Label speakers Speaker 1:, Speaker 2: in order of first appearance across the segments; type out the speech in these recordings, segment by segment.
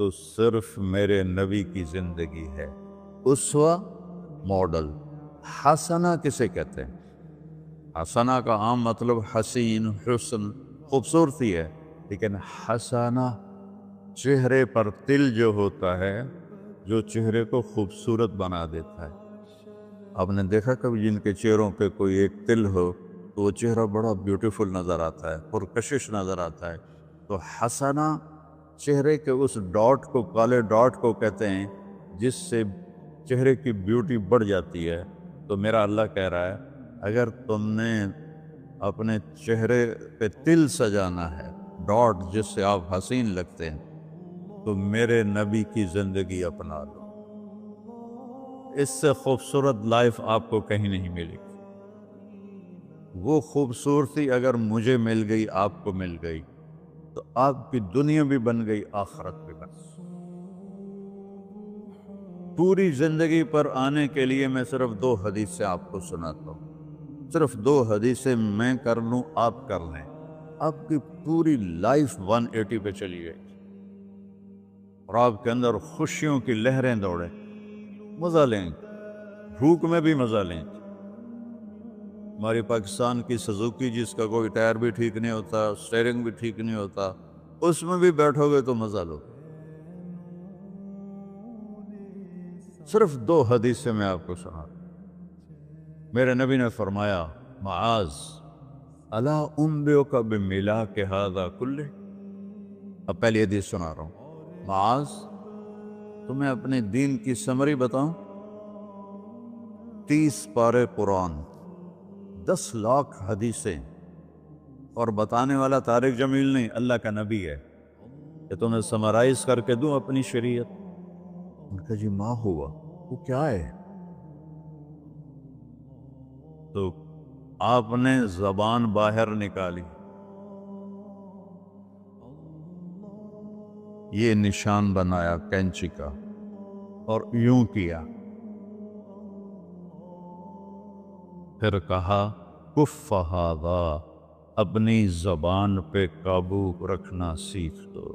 Speaker 1: تو صرف میرے نبی کی زندگی ہے۔ اسوہ ماڈل۔ حسنہ کسے کہتے ہیں؟ حسنہ کا عام مطلب حسین، حسن، خوبصورتی ہے، لیکن حسنہ چہرے پر تل جو ہوتا ہے، جو چہرے کو خوبصورت بنا دیتا ہے۔ آپ نے دیکھا کبھی جن کے چہروں پہ کوئی ایک تل ہو تو وہ چہرہ بڑا بیوٹیفل نظر آتا ہے، پرکشش نظر آتا ہے۔ تو حسنہ چہرے کے اس ڈاٹ کو، کالے ڈاٹ کو کہتے ہیں جس سے چہرے کی بیوٹی بڑھ جاتی ہے۔ تو میرا اللہ کہہ رہا ہے اگر تم نے اپنے چہرے پہ تل سجانا ہے، ڈاٹ جس سے آپ حسین لگتے ہیں، تو میرے نبی کی زندگی اپنا لو۔ اس سے خوبصورت لائف آپ کو کہیں نہیں ملے گی۔ وہ خوبصورتی اگر مجھے مل گئی، آپ کو مل گئی، تو آپ کی دنیا بھی بن گئی، آخرت بھی بن گئی۔ پوری زندگی پر آنے کے لیے میں صرف 2 حدیثیں آپ کو سناتا ہوں، صرف 2 حدیثیں میں کر لوں، آپ کر لیں، آپ کی پوری لائف 180 پہ چلی گئی اور آپ کے اندر خوشیوں کی لہریں دوڑیں، مزہ لیں، بھوک میں بھی مزہ لیں۔ ہماری پاکستان کی سزوکی جس کا کوئی ٹائر بھی ٹھیک نہیں ہوتا، سٹیئرنگ بھی ٹھیک نہیں ہوتا، اس میں بھی بیٹھو گے تو مزہ لو۔ صرف 2 حدیثیں میں آپ کو سنا۔ میرے نبی نے فرمایا معاذ الا انبئک بملاک ھذا کلہ۔ اب پہلی حدیث سنا رہا ہوں۔ معاذ تمہیں اپنے دین کی سمری بتاؤں؟ 30 پارے قرآن، 10 لاکھ حدیثیں، اور بتانے والا طارق جمیل نہیں، اللہ کا نبی ہے، کہ تمہیں سمرائز کر کے دوں اپنی شریعت۔ ان کا جی ماں ہوا، وہ کیا ہے؟ تو آپ نے زبان باہر نکالی، یہ نشان بنایا کینچی کا اور یوں کیا، پھر کہا کف ھذا، اپنی زبان پہ قابو رکھنا سیکھ دو،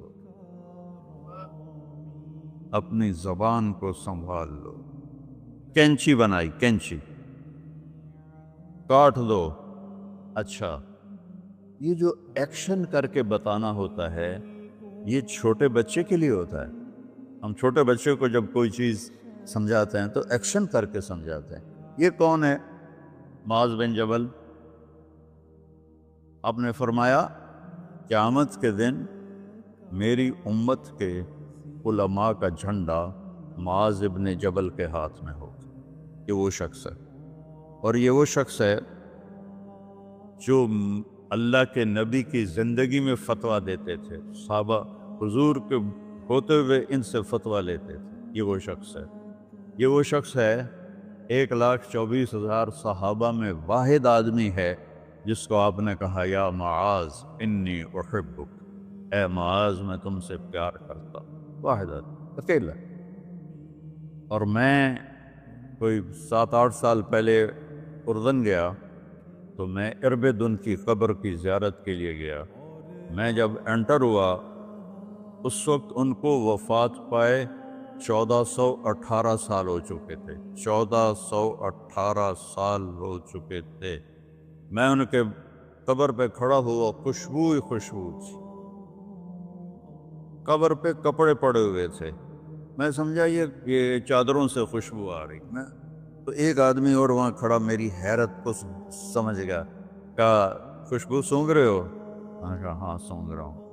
Speaker 1: اپنی زبان کو سنبھال لو۔ کینچی بنائی، کینچی، کاٹ دو۔ اچھا، یہ جو ایکشن کر کے بتانا ہوتا ہے، یہ چھوٹے بچے کے لیے ہوتا ہے۔ ہم چھوٹے بچے کو جب کوئی چیز سمجھاتے ہیں تو ایکشن کر کے سمجھاتے ہیں۔ یہ کون ہے؟ معاذ بن جبل۔ آپ نے فرمایا قیامت کے دن میری امت کے علماء کا جھنڈا معاذ بن جبل کے ہاتھ میں ہوگا۔ یہ وہ شخص ہے، اور یہ وہ شخص ہے جو اللہ کے نبی کی زندگی میں فتویٰ دیتے تھے، صحابہ حضور کے ہوتے ہوئے ان سے فتویٰ لیتے تھے۔ یہ وہ شخص ہے، یہ وہ شخص ہے 1,24,000 صحابہ میں واحد آدمی ہے جس کو آپ نے کہا یا معاذ انی احبک، اے معاذ میں تم سے پیار کرتا ہوں۔ واحد آدمی، اکیلا۔ اور میں کوئی 7-8 سال پہلے اردن گیا تو میں اربدن کی قبر کی زیارت کے لیے گیا۔ میں جب انٹر ہوا اس وقت ان کو وفات پائے 1418 سال ہو چکے تھے، 1418 سال ہو چکے تھے۔ میں ان کے قبر پہ کھڑا ہوا، خوشبو ہی خوشبو تھی، قبر پہ کپڑے پڑے ہوئے تھے۔ میں سمجھا یہ چادروں سے خوشبو آ رہی۔ میں تو ایک آدمی اور وہاں کھڑا میری حیرت کو سمجھ گیا، کہا خوشبو سونگھ رہے ہو؟ میں نے کہا ہاں سونگھ رہا ہوں۔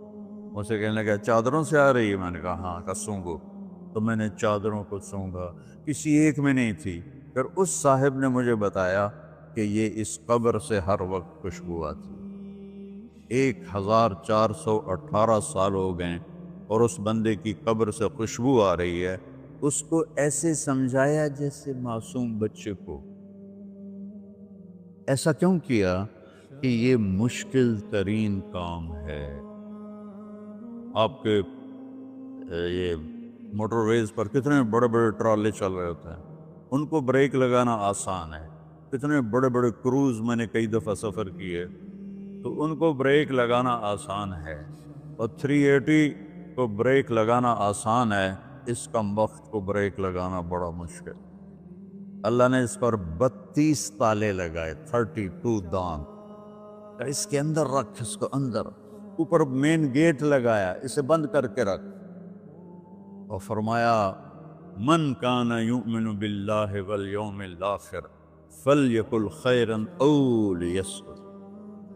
Speaker 1: اسے کہنے لگا چادروں سے آ رہی ہے؟ میں نے کہا ہاں۔ کہا سونگھو۔ تو میں نے چادروں کو سونگھا، کسی ایک میں نہیں تھی۔ پھر اس صاحب نے مجھے بتایا کہ یہ اس قبر سے ہر وقت خوشبو آتی۔ 1418 سال ہو گئے اور اس بندے کی قبر سے خوشبو آ رہی ہے۔ اس کو ایسے سمجھایا جیسے معصوم بچے کو۔ ایسا کیوں کیا؟ کہ یہ مشکل ترین کام ہے۔ آپ کے یہ موٹر ویز پر کتنے بڑے بڑے ٹرالے چل رہے ہوتے ہیں، ان کو بریک لگانا آسان ہے۔ کتنے بڑے بڑے کروز میں نے کئی دفعہ سفر کیے، تو ان کو بریک لگانا آسان ہے۔ اور 380 کو بریک لگانا آسان ہے، اس کم وقت کو بریک لگانا بڑا مشکل۔ اللہ نے اس پر 32 تالے لگائے، 32 دان، اس کے اندر رکھ، اس کو اندر، اوپر مین گیٹ لگایا، اسے بند کر کے رکھ، اور فرمایا من کان یؤمن باللہ والیوم الآخر فلیقل خیرا او لیصمت،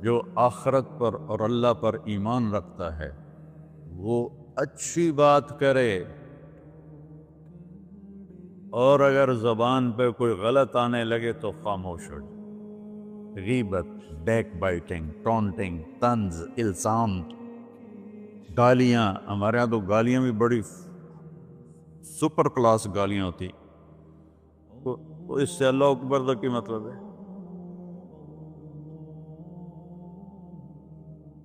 Speaker 1: جو آخرت پر اور اللہ پر ایمان رکھتا ہے وہ اچھی بات کرے، اور اگر زبان پہ کوئی غلط آنے لگے تو خاموش ہو جائے۔ غیبت، بیک بائٹنگ، ٹونٹنگ، طنز، الزام، گالیاں، ہمارے ہاں تو گالیاں بھی بڑی سپر کلاس گالیاں ہوتی، تو اس سے اللہ اکبر تو کی مطلب ہے؟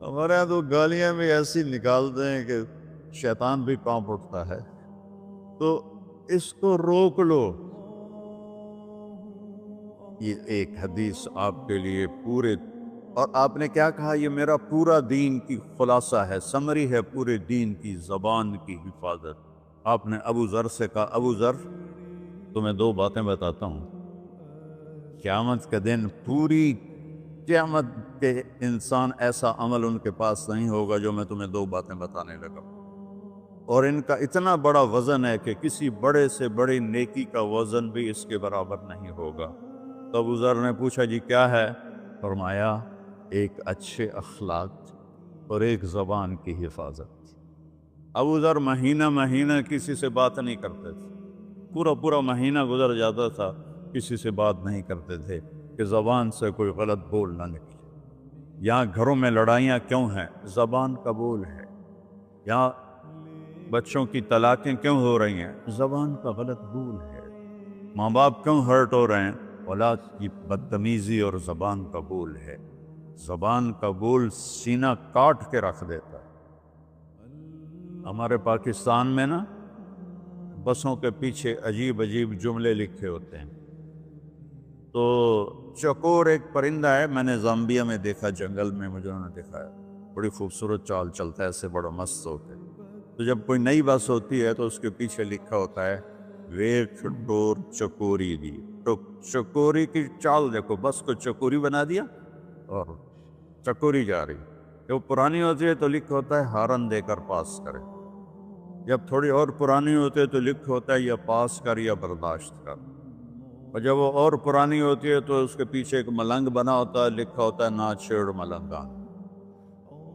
Speaker 1: ہمارے یہاں تو گالیاں بھی ایسی نکالتے ہیں کہ شیطان بھی کانپ اٹھتا ہے، تو اس کو روک لو۔ یہ ایک حدیث آپ کے لیے پورے، اور آپ نے کیا کہا؟ یہ میرا پورا دین کی خلاصہ ہے، سمری ہے پورے دین کی، زبان کی حفاظت۔ آپ نے ابو ذر سے کہا ابو ذر تمہیں 2 باتیں بتاتا ہوں، قیامت کے دن پوری قیامت کے انسان ایسا عمل ان کے پاس نہیں ہوگا جو میں تمہیں 2 باتیں بتانے لگا، اور ان کا اتنا بڑا وزن ہے کہ کسی بڑے سے بڑی نیکی کا وزن بھی اس کے برابر نہیں ہوگا۔ تو ابو ذر نے پوچھا جی کیا ہے؟ فرمایا ایک اچھے اخلاق اور ایک زبان کی حفاظت۔ ابو ذر مہینہ مہینہ کسی سے بات نہیں کرتے تھے، پورا مہینہ گزر جاتا تھا کسی سے بات نہیں کرتے تھے کہ زبان سے کوئی غلط بول نہ نکلے۔ یہاں گھروں میں لڑائیاں کیوں ہیں؟ زبان کا بول ہے۔ یہاں بچوں کی طلاقیں کیوں ہو رہی ہیں؟ زبان کا غلط بول ہے۔ ماں باپ کیوں ہرٹ ہو رہے ہیں؟ اولاد کی بدتمیزی اور زبان کا بول ہے۔ زبان کا بول سینہ کاٹ کے رکھ دیتا ہے۔ ہمارے پاکستان میں نا بسوں کے پیچھے عجیب جملے لکھے ہوتے ہیں۔ تو چکور ایک پرندہ ہے، میں نے زامبیا میں دیکھا، جنگل میں مجھے انہوں نے دکھایا، بڑی خوبصورت چال چلتا ہے، ایسے بڑا مست ہوتا ہے۔ تو جب کوئی نئی بس ہوتی ہے تو اس کے پیچھے لکھا ہوتا ہے ویٹ ڈور چکوری دی، تو چکوری کی چال دیکھو، بس کو چکوری بنا دیا اور چکوری جا رہی۔ جب پرانی ہوتی ہے تو لکھا ہوتا ہے ہارن دے کر پاس کرے، جب تھوڑی اور پرانی ہوتی ہے تو لکھا ہوتا ہے یا پاس کر یا برداشت کر، اور جب وہ اور پرانی ہوتی ہے تو اس کے پیچھے ایک ملنگ بنا ہوتا ہے، لکھا ہوتا ہے نا چھیڑ ملنگان۔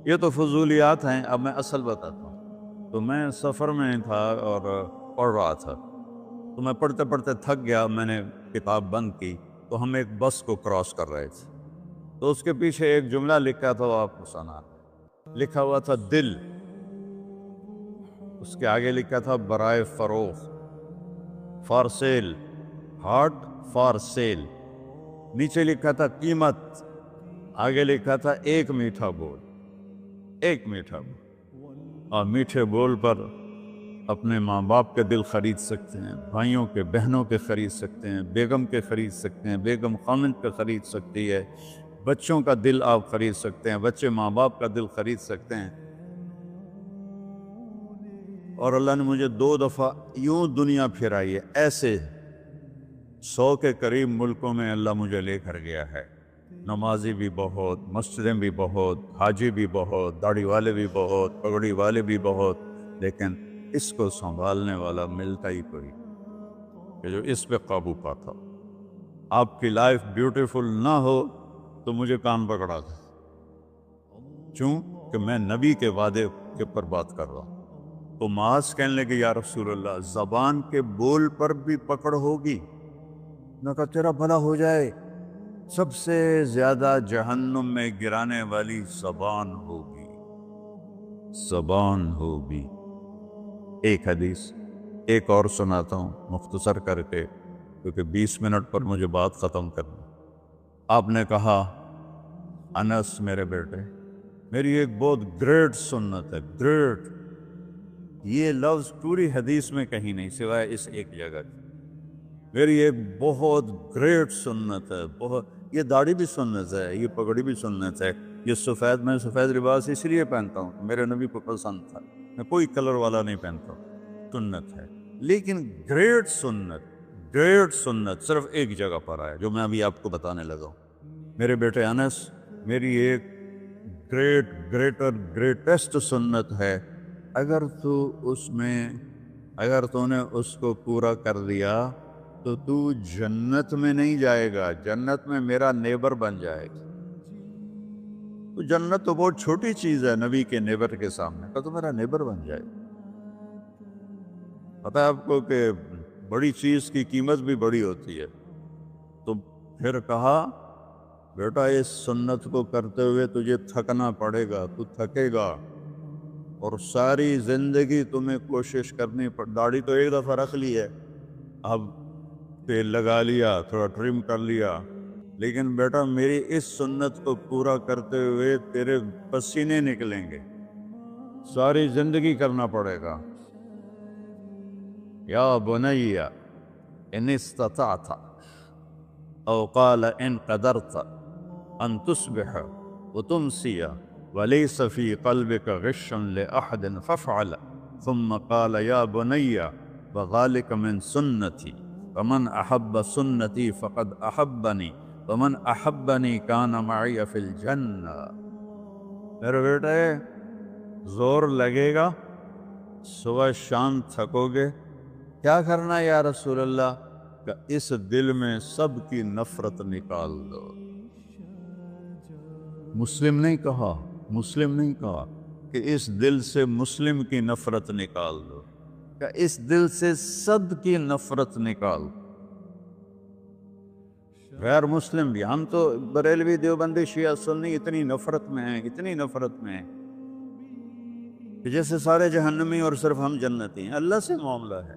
Speaker 1: یہ تو فضولیات ہیں، اب میں اصل بتاتا ہوں۔ تو میں سفر میں تھا اور پڑھ رہا تھا، تو میں پڑھتے پڑھتے تھک گیا، میں نے کتاب بند کی، تو ہم ایک بس کو کراس کر رہے تھے، تو اس کے پیچھے ایک جملہ لکھا تھا، وہ آپ کو سنا، لکھا ہوا تھا دل، اس کے آگے لکھا تھا برائے فروخت، for sale, heart for sale, نیچے لکھا تھا قیمت، آگے لکھا تھا ایک میٹھا بول، ایک میٹھا بول۔ اور میٹھے بول پر اپنے ماں باپ کے دل خرید سکتے ہیں، بھائیوں کے، بہنوں کے خرید سکتے ہیں، بیگم کے خرید سکتے ہیں، بیگم خامند کا خرید سکتی ہے، بچوں کا دل آپ خرید سکتے ہیں، بچے ماں باپ کا دل خرید سکتے ہیں۔ اور اللہ نے مجھے 2 دفعہ یوں دنیا پھرائی ہے، ایسے 100 کے قریب ملکوں میں اللہ مجھے لے کر گیا ہے، نمازی بھی بہت، مسجدیں بھی بہت، حاجی بھی بہت، داڑھی والے بھی بہت، پگڑی والے بھی بہت، لیکن اس کو سنبھالنے والا ملتا ہی کوئی کہ جو اس پہ قابو پاتا ہو۔ آپ کی لائف بیوٹیفل نہ ہو تو مجھے کان پکڑا تھا، کیوں کہ میں نبی کے وعدے کے پر بات کر رہا ہوں۔ تو معاذ کہنے لگے یا رسول اللہ زبان کے بول پر بھی پکڑ ہوگی؟ میں کہا تیرا بھلا ہو جائے، سب سے زیادہ جہنم میں گرانے والی زبان ہوگی، زبان ہوگی۔ ایک حدیث ایک اور سناتا ہوں مختصر کر کے، کیونکہ 20 منٹ پر مجھے بات ختم کرنی۔ آپ نے کہا انس میرے بیٹے، میری ایک بہت گریٹ سنت ہے، گریٹ، یہ لفظ پوری حدیث میں کہیں نہیں سوائے اس ایک جگہ کی، میری ایک بہت گریٹ سنت ہے، بہت، یہ داڑھی بھی سنت ہے، یہ پگڑی بھی سنت ہے، یہ سفید، میں سفید لباس اس لیے پہنتا ہوں میرے نبی کو پسند تھا، میں کوئی کلر والا نہیں پہنتا، سنت ہے، لیکن گریٹ سنت صرف ایک جگہ پر آیا جو میں ابھی آپ کو بتانے لگا ہوں۔ میرے بیٹے انس، میری ایک گریٹسٹ سنت ہے، اگر تو نے اس کو پورا کر لیا تو جنت میں نہیں جائے گا، جنت میں میرا نیبر بن جائے گا۔ تو جنت تو بہت چھوٹی چیز ہے نبی کے نیبر کے سامنے، تو میرا نیبر بن جائے گا۔ پتہ ہے آپ کو کہ بڑی چیز کی قیمت بھی بڑی ہوتی ہے۔ تو پھر کہا بیٹا اس سنت کو کرتے ہوئے تجھے تھکنا پڑے گا، تو تھکے گا، اور ساری زندگی تمہیں کوشش کرنی داڑھی تو ایک دفعہ رکھ لی ہے، اب تیل لگا لیا، تھوڑا ٹرم کر لیا، لیکن بیٹا میری اس سنت کو پورا کرتے ہوئے تیرے پسینے نکلیں گے، ساری زندگی کرنا پڑے گا۔ یا بنی ان استطعت او قال ان قدرت ان تصبح وتمسی وليس في قلبك غش لأحد فافعل، ثم قال يا بني وذلك من سنتي فمن أحب سنتي فقد أحبني ومن أحبني كان معي في الجنة۔ میرے بیٹے زور لگے گا، صبح شام تھکو گے، کیا کرنا یا رسول اللہ؟ کہ اس دل میں سب کی نفرت نکال دو۔ مسلم نہیں کہا کہ اس دل سے مسلم کی نفرت نکال دو، کہ اس دل سے سب کی نفرت نکال دو۔ غیر مسلم بھی، ہم تو بریلوی دیوبندی شیعہ سنی اتنی نفرت میں ہیں کہ جیسے سارے جہنمی اور صرف ہم جنتی ہیں۔ اللہ سے معاملہ ہے،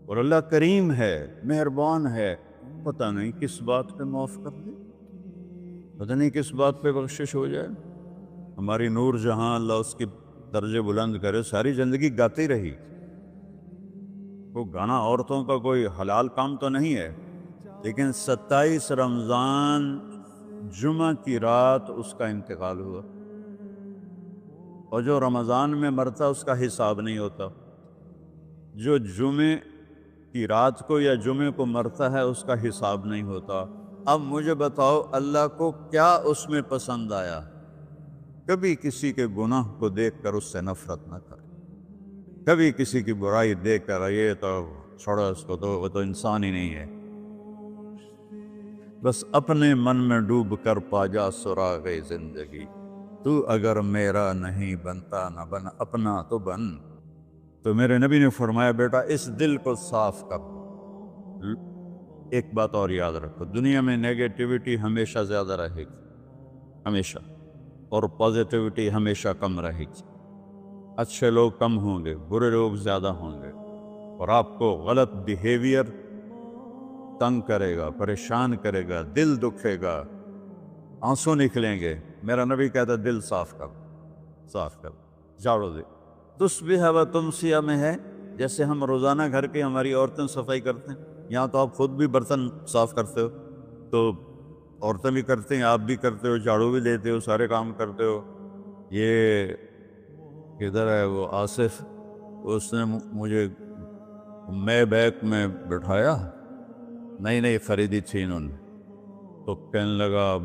Speaker 1: اور اللہ کریم ہے، مہربان ہے، پتہ نہیں کس بات پہ معاف کر دے، پتہ نہیں کس بات پہ بخشش ہو جائے۔ ہماری نور جہاں، اللہ اس کی درجے بلند کرے، ساری زندگی گاتی رہی۔ وہ گانا عورتوں کا کوئی حلال کام تو نہیں ہے، لیکن 27 رمضان جمعہ کی رات اس کا انتقال ہوا، اور جو رمضان میں مرتا اس کا حساب نہیں ہوتا، جو جمعے کی رات کو یا جمعے کو مرتا ہے اس کا حساب نہیں ہوتا۔ اب مجھے بتاؤ اللہ کو کیا اس میں پسند آیا؟ کبھی کسی کے گناہ کو دیکھ کر اس سے نفرت نہ کر، کبھی کسی کی برائی دیکھ کر یہ تو چھوڑو اس کو، تو وہ تو انسان ہی نہیں ہے۔ بس اپنے من میں ڈوب کر پا جا سراغ زندگی، تو اگر میرا نہیں بنتا نہ بن اپنا تو بن۔ تو میرے نبی نے فرمایا بیٹا اس دل کو صاف کر۔ ایک بات اور یاد رکھو، دنیا میں نیگیٹیوٹی ہمیشہ زیادہ رہے گی، ہمیشہ، اور پازیٹیوٹی ہمیشہ کم رہے گی۔ اچھے لوگ کم ہوں گے، برے لوگ زیادہ ہوں گے، اور آپ کو غلط بیہیویئر تنگ کرے گا، پریشان کرے گا، دل دکھے گا، آنسو نکلیں گے۔ میرا نبی کہتا ہے دل صاف کر، جھاڑو دے۔ تصبح و تمسیہ میں ہے جیسے ہم روزانہ گھر کی ہماری عورتیں صفائی کرتے ہیں، یہاں تو آپ خود بھی برتن صاف کرتے ہو، تو عورتیں بھی کرتے ہیں، آپ بھی کرتے ہو، جھاڑو بھی دیتے ہو، سارے کام کرتے ہو۔ یہ کدھر ہے وہ آصف، اس نے مجھے میں بیک میں بٹھایا، نئی خریدی تھی انہوں نے، تو کہنے لگا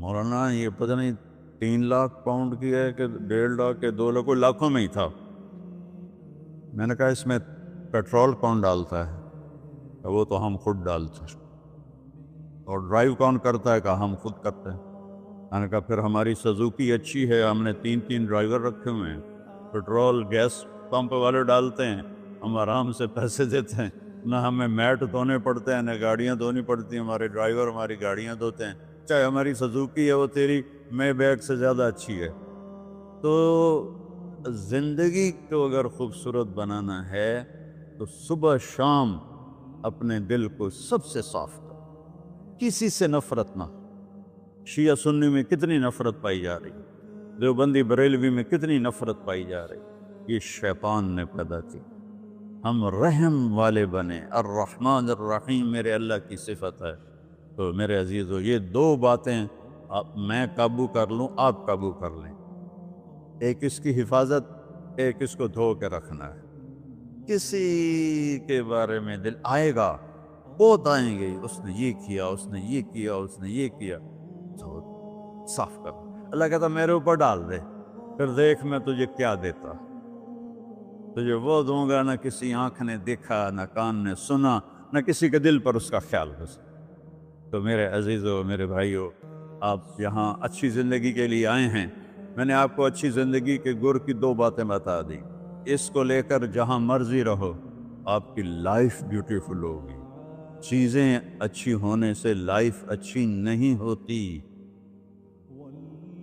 Speaker 1: مولانا یہ پتہ نہیں 3 لاکھ پاؤنڈ کی ہے کہ 1.5 لاکھ کے 2 لاکھ، کوئی لاکھوں میں ہی تھا۔ میں نے کہا اس میں پیٹرول کون ڈالتا ہے؟ کہ وہ تو ہم خود ڈالتے ہیں۔ اور ڈرائیو کون کرتا ہے؟ کہ ہم خود کرتے ہیں۔ میں نے کہا پھر ہماری سزوکی اچھی ہے، ہم نے 3 ڈرائیور رکھے ہوئے ہیں، پیٹرول گیس پمپ والے ڈالتے ہیں، ہم آرام سے پیسے دیتے ہیں، نہ ہمیں میٹ دھونے پڑتے ہیں، نہ گاڑیاں دھونی پڑتی ہیں، ہمارے ڈرائیور ہماری گاڑیاں دھوتے ہیں، چاہے ہماری سزوکی ہے وہ تیری میں بیگ سے زیادہ اچھی ہے۔ تو زندگی کو اگر خوبصورت بنانا ہے تو صبح شام اپنے دل کو سب سے صاف کر، کسی سے نفرت نہ۔ شیعہ سنی میں کتنی نفرت پائی جا رہی، دیوبندی بریلوی میں کتنی نفرت پائی جا رہی، یہ شیطان نے پیدا کی۔ ہم رحم والے بنے، الرحمن الرحیم میرے اللہ کی صفت ہے۔ تو میرے عزیزو یہ 2 باتیں میں قابو کر لوں، آپ قابو کر لیں۔ ایک اس کی حفاظت ایک اس کو دھو کے رکھنا ہے، کسی کے بارے میں دل آئے گا، بہت آئیں گے، اس نے یہ کیا، اس نے یہ کیا، اس نے یہ کیا، تو صاف کر۔ اللہ کہتا میرے اوپر ڈال دے، پھر دیکھ میں تجھے کیا دیتا، تجھے وہ دوں گا نہ کسی آنکھ نے دیکھا، نہ کان نے سنا، نہ کسی کے دل پر اس کا خیال بسا۔ تو میرے عزیزو، میرے بھائیو، آپ یہاں اچھی زندگی کے لیے آئے ہیں۔ میں نے آپ کو اچھی زندگی کے گر کی 2 باتیں بتا دی، اس کو لے کر جہاں مرضی رہو، آپ کی لائف بیوٹیفل ہوگی۔ چیزیں اچھی ہونے سے لائف اچھی نہیں ہوتی۔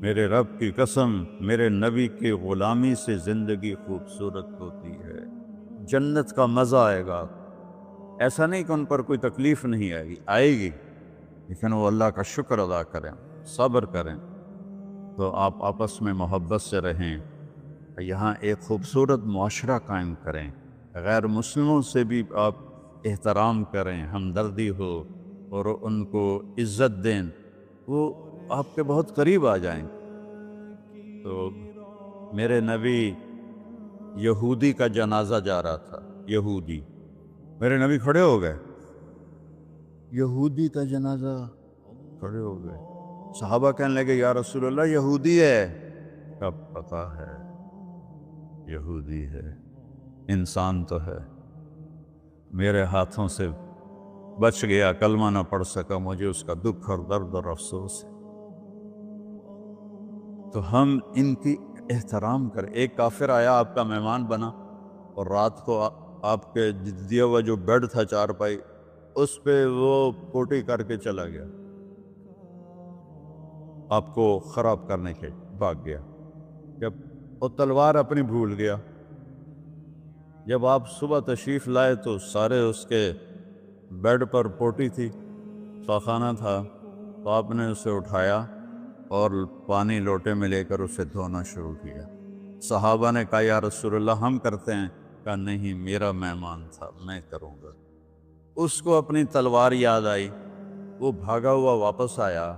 Speaker 1: میرے رب کی قسم، میرے نبی کی غلامی سے زندگی خوبصورت ہوتی ہے، جنت کا مزہ آئے گا۔ ایسا نہیں کہ ان پر کوئی تکلیف نہیں آئے گی، آئے گی، لیکن وہ اللہ کا شکر ادا کریں، صبر کریں، تو آپ آپس میں محبت سے رہیں، یہاں ایک خوبصورت معاشرہ قائم کریں، غیر مسلموں سے بھی آپ احترام کریں، ہمدردی ہو اور ان کو عزت دیں، وہ آپ کے بہت قریب آ جائیں۔ تو میرے نبی یہودی کا جنازہ جا رہا تھا، یہودی، میرے نبی کھڑے ہو گئے، یہودی کا جنازہ، کھڑے ہو گئے۔ صحابہ کہنے لگے یا رسول اللہ یہودی ہے، کب پتا ہے یہودی ہے، انسان تو ہے، میرے ہاتھوں سے بچ گیا، کلمہ نہ پڑھ سکا، مجھے اس کا دکھ اور درد اور افسوس ہے۔ تو ہم ان کی احترام کریں۔ ایک کافر آیا، آپ کا مہمان بنا، اور رات کو آپ کے دیا ہوا جو بیڈ تھا چارپائی، اس پہ وہ پوٹی کر کے چلا گیا، آپ کو خراب کرنے کے بھاگ گیا، جب وہ تلوار اپنی بھول گیا۔ جب آپ صبح تشریف لائے تو سارے اس کے بیڈ پر پوٹی تھی، خانہ تھا، تو آپ نے اسے اٹھایا اور پانی لوٹے میں لے کر اسے دھونا شروع کیا۔ صحابہ نے کہا یا رسول اللہ ہم کرتے ہیں، کہا نہیں، میرا مہمان تھا، میں کروں گا۔ اس کو اپنی تلوار یاد آئی، وہ بھاگا ہوا واپس آیا۔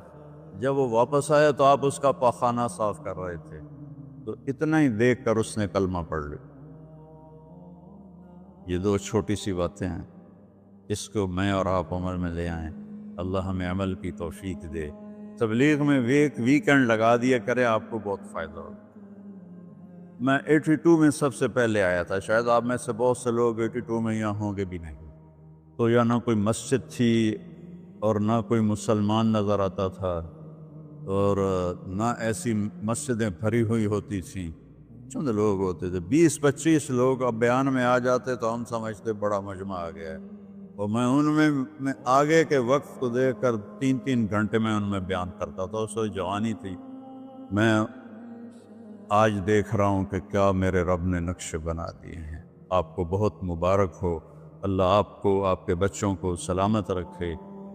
Speaker 1: جب وہ واپس آیا تو آپ اس کا پاخانہ صاف کر رہے تھے، تو اتنا ہی دیکھ کر اس نے کلمہ پڑھ لیا۔ یہ 2 چھوٹی سی باتیں ہیں، اس کو میں اور آپ عمل میں لے آئیں، اللہ ہمیں عمل کی توفیق دے۔ تبلیغ میں ویکنڈ لگا دیا کرے، آپ کو بہت فائدہ ہوگا۔ میں 82 میں سب سے پہلے آیا تھا، شاید آپ میں سے بہت سے لوگ 82 میں یہاں ہوں گے بھی نہیں، تو یا نہ کوئی مسجد تھی اور نہ کوئی مسلمان نظر آتا تھا، اور نہ ایسی مسجدیں بھری ہوئی ہوتی تھیں، چند لوگ ہوتے تھے، 20-25 لوگ اب بیان میں آ جاتے تو ہم سمجھتے بڑا مجمع آ گیا ہے، اور میں ان میں آگے کے وقت کو دیکھ کر 3 گھنٹے میں ان میں بیان کرتا تھا۔ اس وقت جوانی تھی۔ میں آج دیکھ رہا ہوں کہ کیا میرے رب نے نقشے بنا دیے ہیں۔ آپ کو بہت مبارک ہو، اللہ آپ کو، آپ کے بچوں کو سلامت رکھے،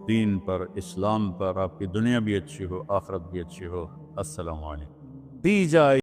Speaker 1: دین پر، اسلام پر، آپ کی دنیا بھی اچھی ہو، آخرت بھی اچھی ہو۔ السلام علیکم۔ دی جائے